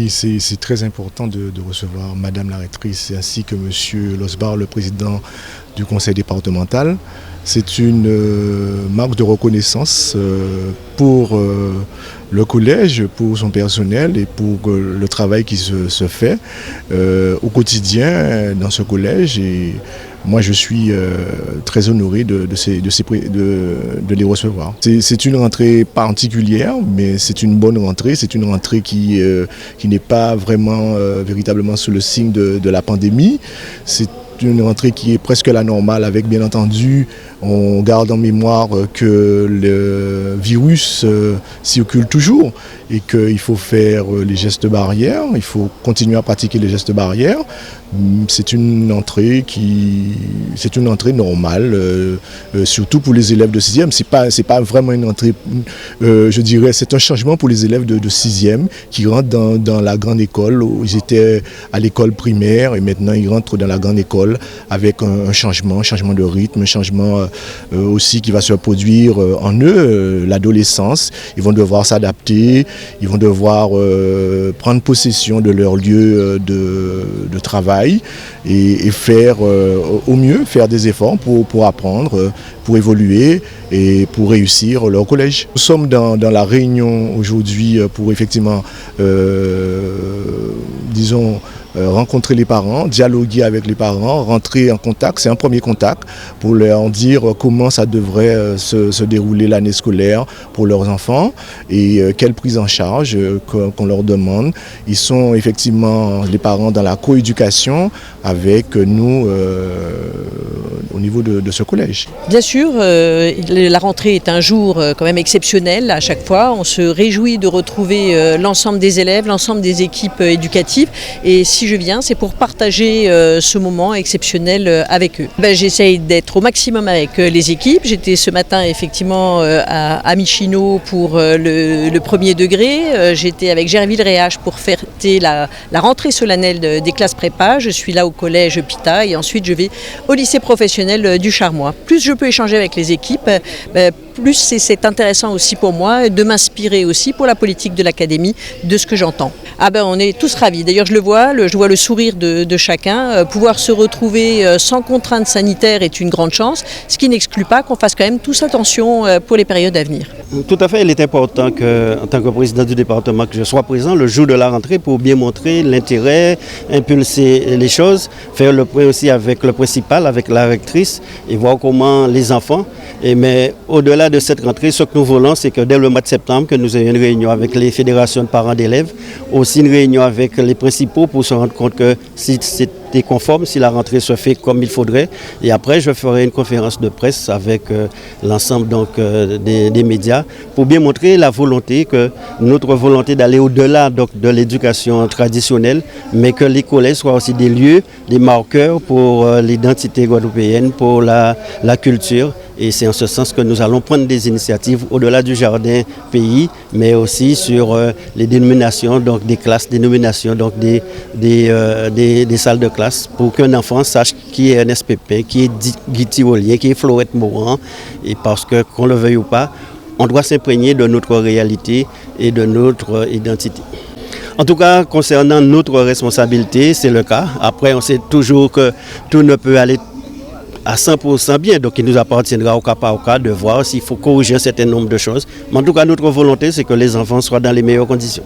Oui, c'est très important de recevoir Madame la rectrice ainsi que Monsieur Losbar, le président du conseil départemental. C'est une marque de reconnaissance pour le collège, pour son personnel et pour le travail qui se fait au quotidien dans ce collège. Et moi, je suis très honoré de les recevoir. C'est une rentrée particulière, mais c'est une bonne rentrée. C'est une rentrée qui n'est pas vraiment véritablement sous le signe de la pandémie. C'est une rentrée qui est presque la normale, avec bien entendu, on garde en mémoire que le virus circule toujours et qu'il faut faire les gestes barrières, il faut continuer à pratiquer les gestes barrières. C'est une entrée normale, surtout pour les élèves de 6e. C'est pas vraiment une entrée, je dirais, c'est un changement pour les élèves de 6e qui rentrent dans la grande école. Ils étaient à l'école primaire et maintenant ils rentrent dans la grande école avec un changement de rythme, un changement aussi qui va se produire en eux, l'adolescence. Ils vont devoir s'adapter, ils vont devoir prendre possession de leur lieu de travail et faire au mieux, faire des efforts pour apprendre, pour évoluer et pour réussir leur collège. Nous sommes dans la réunion aujourd'hui pour effectivement, rencontrer les parents, dialoguer avec les parents, rentrer en contact. C'est un premier contact pour leur dire comment ça devrait se dérouler l'année scolaire pour leurs enfants et quelle prise en charge qu'on leur demande. Ils sont effectivement, les parents, dans la coéducation avec nous au niveau de ce collège. Bien sûr, la rentrée est un jour quand même exceptionnel à chaque fois. On se réjouit de retrouver l'ensemble des élèves, l'ensemble des équipes éducatives. Et si je viens, c'est pour partager ce moment exceptionnel avec eux. J'essaye d'être au maximum avec les équipes. J'étais ce matin effectivement à Michino pour le premier degré. J'étais avec Gerville-Réache pour fêter la rentrée solennelle des classes prépa. Je suis là au collège Pita et ensuite je vais au lycée professionnel du Charmois. Plus je peux échanger avec les équipes, plus c'est intéressant aussi pour moi de m'inspirer aussi pour la politique de l'académie de ce que j'entends. On est tous ravis. D'ailleurs, je vois le sourire de chacun. Pouvoir se retrouver sans contrainte sanitaire est une grande chance, ce qui n'exclut pas qu'on fasse quand même tous attention pour les périodes à venir. Tout à fait, il est important en tant que président du département que je sois présent le jour de la rentrée pour bien montrer l'intérêt, impulser les choses, faire le point aussi avec le principal, avec la rectrice et voir comment les enfants. Mais au-delà de cette rentrée, ce que nous voulons, c'est que dès le mois de septembre, que nous ayons une réunion avec les fédérations de parents d'élèves, aussi une réunion avec les principaux pour se rendre compte que si c'était conforme, si la rentrée se fait comme il faudrait. Et après, je ferai une conférence de presse avec l'ensemble des médias pour bien montrer la volonté, notre volonté d'aller au-delà de l'éducation traditionnelle, mais que les collèges soient aussi des lieux, des marqueurs pour l'identité guadeloupéenne, pour la culture. Et c'est en ce sens que nous allons prendre des initiatives au-delà du jardin pays, mais aussi sur les dénominations, donc des classes, dénominations, donc des salles de classe, pour qu'un enfant sache qui est un SPP, qui est Guy Tirolier, qui est Florette Morand. Et parce que, qu'on le veuille ou pas, on doit s'imprégner de notre réalité et de notre identité. En tout cas, concernant notre responsabilité, c'est le cas. Après, on sait toujours que tout ne peut aller à 100% bien, donc il nous appartiendra au cas par cas de voir s'il faut corriger un certain nombre de choses. Mais en tout cas, notre volonté, c'est que les enfants soient dans les meilleures conditions.